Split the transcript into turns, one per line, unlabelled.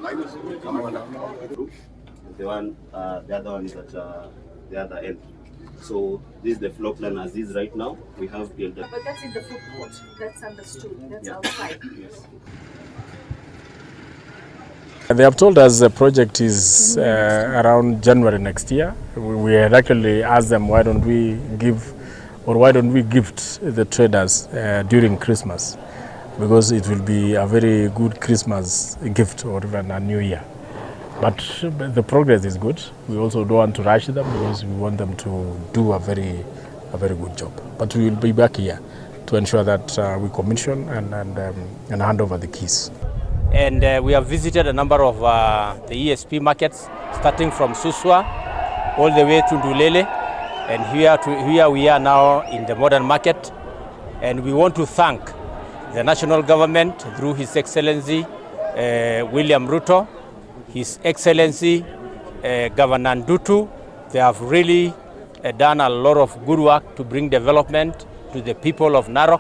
The other one is at the other end. So this is the floor plan as is right now. We have built up.
But that's in the food court. That's understood. That's outside.
Yes.
They have told us the project is around January next year. We had actually asked them why don't we gift the traders during Christmas, because it will be a very good Christmas gift or even a New Year. But the progress is good. We also don't want to rush them because we want them to do a very good job. But we will be back here to ensure that we commission and hand over the keys.
And we have visited a number of the ESP markets, starting from Suswa all the way to Ndulele, and here we are now in the modern market. And we want to thank the national government through His Excellency William Ruto, His Excellency Governor Ndutu. They have really done a lot of good work to bring development to the people of Narok.